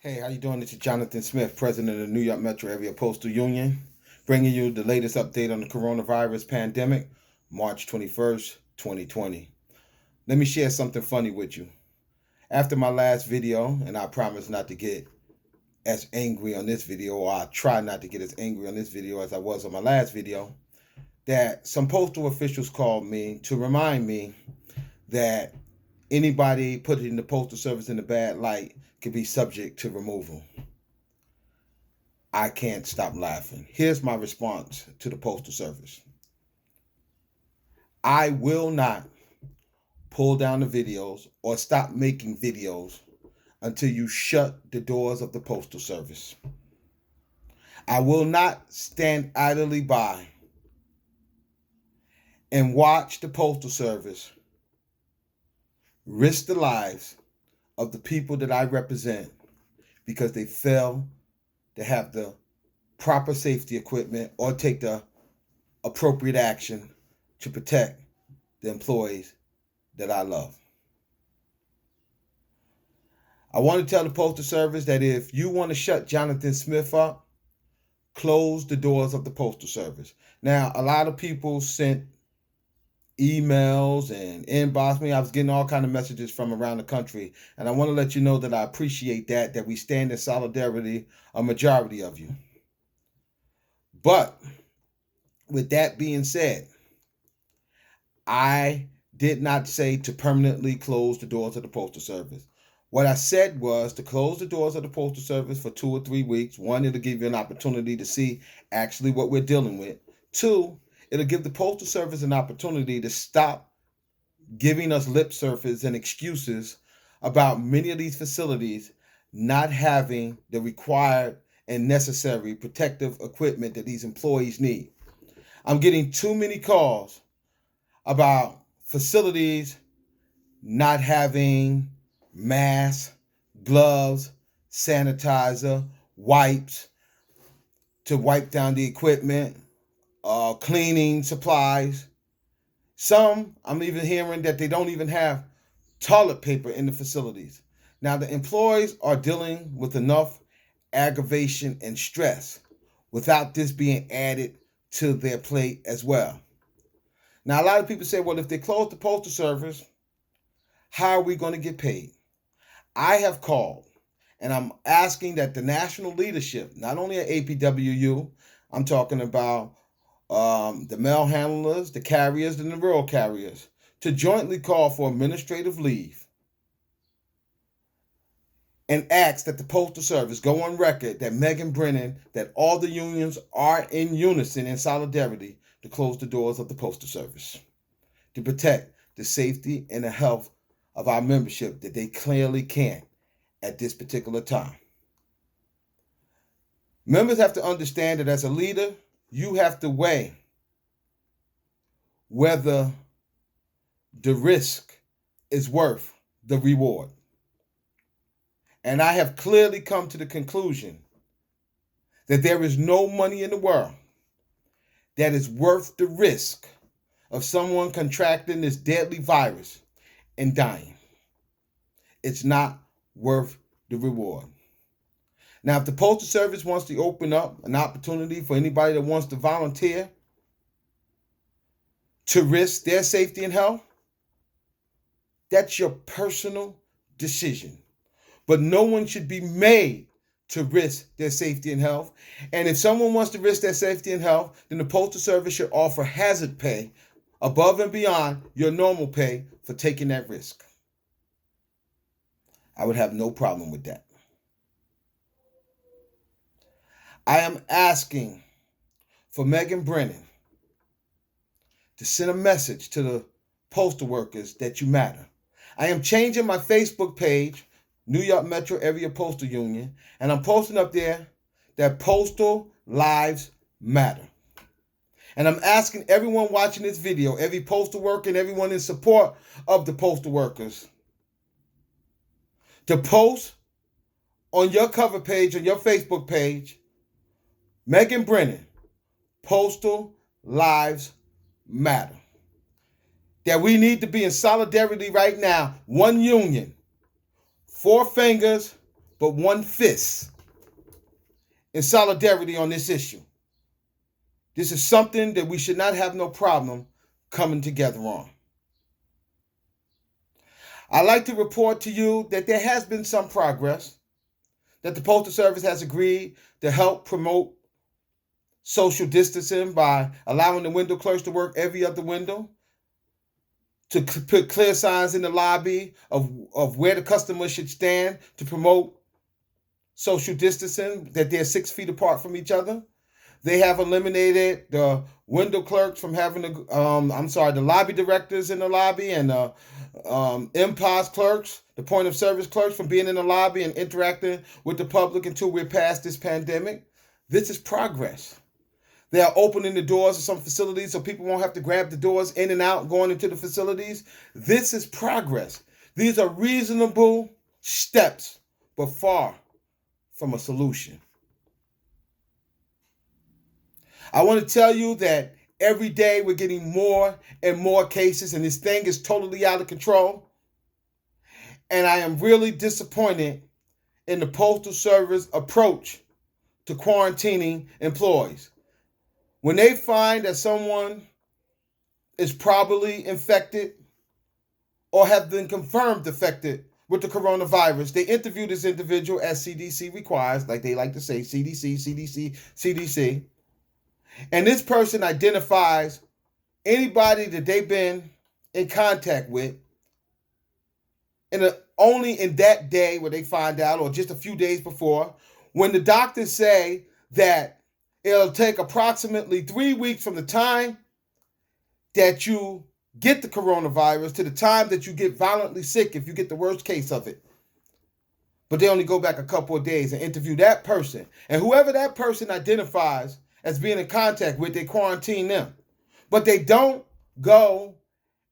Hey, how you doing? This is Jonathan Smith, president of the New York Metro Area Postal Union, bringing you the latest update on the coronavirus pandemic, March 21st, 2020. Let me share something funny with you. After my last video, and I promise not to get as angry on this video, or I try not to get as angry on this video as I was on my last video, that some postal officials called me to remind me that anybody putting the postal service in a bad light could be subject to removal. I can't stop laughing. Here's my response to the Postal Service. I will not pull down the videos or stop making videos until you shut the doors of the Postal Service. I will not stand idly by and watch the Postal Service risk the lives of the people that I represent because they fail to have the proper safety equipment or take the appropriate action to protect the employees that I love. I want to tell the Postal Service that if you want to shut Jonathan Smith up, close the doors of the Postal Service. Now, a lot of people sent emails and inbox me. I was getting all kind of messages from around the country, and I want to let you know that I appreciate that we stand in solidarity, a majority of you. But with that being said, I did not say to permanently close the doors of the Postal Service. What I said was to close the doors of the Postal Service for 2 or 3 weeks. One, it'll give you an opportunity to see actually what we're dealing with. Two, it'll give the Postal Service an opportunity to stop giving us lip service and excuses about many of these facilities not having the required and necessary protective equipment that these employees need. I'm getting too many calls about facilities not having masks, gloves, sanitizer, wipes to wipe down the equipment, cleaning supplies. Some, I'm even hearing that they don't even have toilet paper in the facilities. Now, the employees are dealing with enough aggravation and stress without this being added to their plate as well. Now, a lot of people say, well, if they close the Postal Service, how are we going to get paid? I have called and I'm asking that the national leadership, not only at APWU, I'm talking about the mail handlers, the carriers, and the rural carriers, to jointly call for administrative leave and ask that the Postal Service go on record that Megan Brennan, that all the unions are in unison and solidarity to close the doors of the Postal Service to protect the safety and the health of our membership that they clearly can't at this particular time. Members have to understand that as a leader, you have to weigh whether the risk is worth the reward. And I have clearly come to the conclusion that there is no money in the world that is worth the risk of someone contracting this deadly virus and dying. It's not worth the reward. Now, if the Postal Service wants to open up an opportunity for anybody that wants to volunteer to risk their safety and health, that's your personal decision. But no one should be made to risk their safety and health. And if someone wants to risk their safety and health, then the Postal Service should offer hazard pay above and beyond your normal pay for taking that risk. I would have no problem with that. I am asking for Megan Brennan to send a message to the postal workers that you matter. I am changing my Facebook page, New York Metro Area Postal Union, and I'm posting up there that postal lives matter. And I'm asking everyone watching this video, every postal worker and everyone in support of the postal workers, to post on your cover page, on your Facebook page, Megan Brennan, Postal Lives Matter. That we need to be in solidarity right now, one union, four fingers but one fist in solidarity on this issue. This is something that we should not have no problem coming together on. I'd like to report to you that there has been some progress, that the Postal Service has agreed to help promote social distancing by allowing the window clerks to work every other window, to put clear signs in the lobby of where the customer should stand to promote social distancing, that they're 6 feet apart from each other. They have eliminated the window clerks from having the lobby directors in the lobby, and the MPOS clerks, the point of service clerks, from being in the lobby and interacting with the public until we're past this pandemic. This is progress. They are opening the doors of some facilities so people won't have to grab the doors in and out going into the facilities. This is progress. These are reasonable steps, but far from a solution. I want to tell you that every day we're getting more and more cases, and this thing is totally out of control. And I am really disappointed in the Postal Service approach to quarantining employees. When they find that someone is probably infected or have been confirmed affected with the coronavirus, they interview this individual as CDC requires, like they like to say, CDC, CDC, CDC. And this person identifies anybody that they've been in contact with, and only in that day where they find out, or just a few days before, when the doctors say that it'll take approximately 3 weeks from the time that you get the coronavirus to the time that you get violently sick, if you get the worst case of it. But they only go back a couple of days and interview that person. And whoever that person identifies as being in contact with, they quarantine them. But they don't go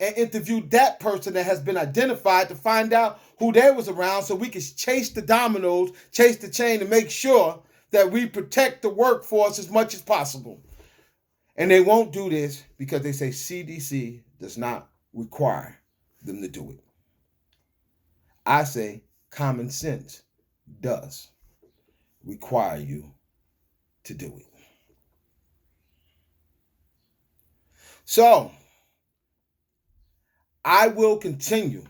and interview that person that has been identified to find out who they was around, so we can chase the dominoes, chase the chain, to make sure that we protect the workforce as much as possible. And they won't do this because they say CDC does not require them to do it. I say common sense does require you to do it. So, I will continue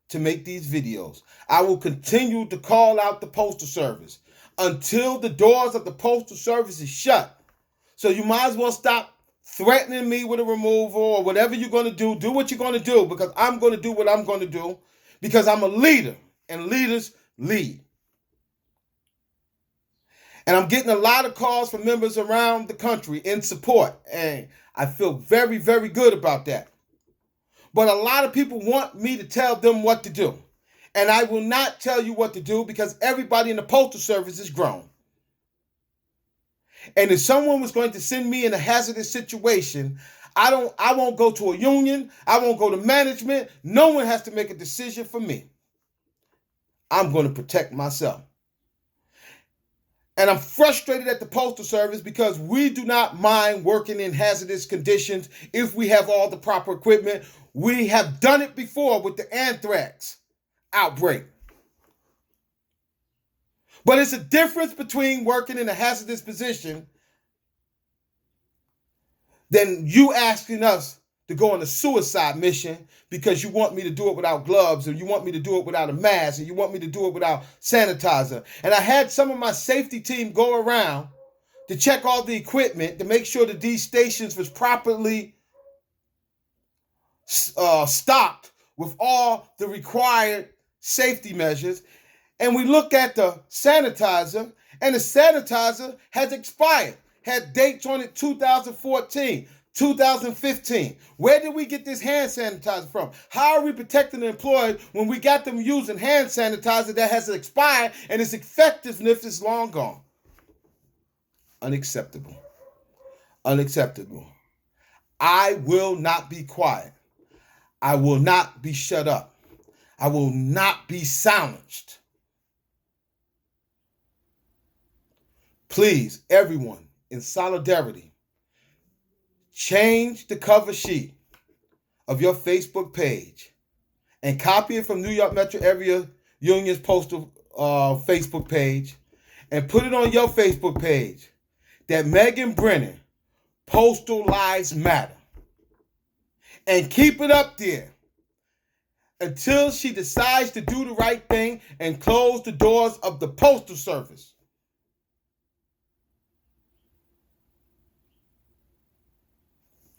to make these videos. I will continue to call out the Postal Service until the doors of the Postal Service is shut. So you might as well stop threatening me with a removal or whatever you're going to do. Do what you're going to do, because I'm going to do what I'm going to do, because I'm a leader, and leaders lead. And I'm getting a lot of calls from members around the country in support, and I feel very, very good about that. But a lot of people want me to tell them what to do. And I will not tell you what to do, because everybody in the Postal Service is grown. And if someone was going to send me in a hazardous situation, I won't go to a union. I won't go to management. No one has to make a decision for me. I'm going to protect myself. And I'm frustrated at the Postal Service because we do not mind working in hazardous conditions if we have all the proper equipment. We have done it before with the anthrax outbreak. But it's a difference between working in a hazardous position than you asking us to go on a suicide mission because you want me to do it without gloves, or you want me to do it without a mask, and you want me to do it without sanitizer. And I had some of my safety team go around to check all the equipment to make sure that these stations was properly stocked with all the required safety measures. And we look at the sanitizer, and the sanitizer has expired. Had dates on it 2014, 2015. Where did we get this hand sanitizer from? How are we protecting the employees when we got them using hand sanitizer that has expired and its effectiveness is long gone? Unacceptable. Unacceptable. I will not be quiet. I will not be shut up. I will not be silenced. Please, everyone, in solidarity, change the cover sheet of your Facebook page and copy it from New York Metro Area Union's postal Facebook page and put it on your Facebook page that Megan Brennan, Postal Lives Matter. And keep it up there until she decides to do the right thing and close the doors of the Postal Service.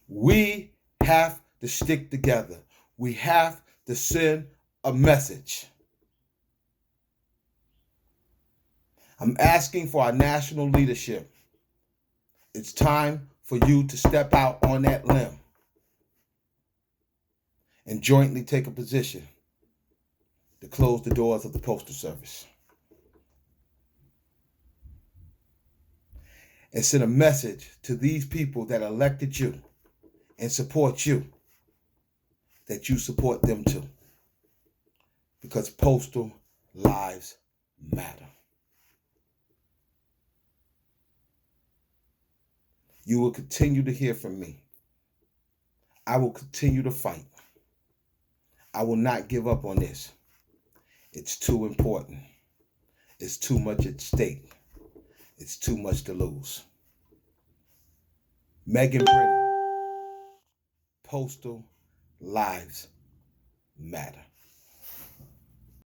We have to stick together. We have to send a message. I'm asking for our national leadership. It's time for you to step out on that limb and jointly take a position to close the doors of the Postal Service. And send a message to these people that elected you and support you, that you support them too. Because postal lives matter. You will continue to hear from me. I will continue to fight. I will not give up on this. It's too important. It's too much at stake. It's too much to lose. Megan Brennan, Postal Lives Matter.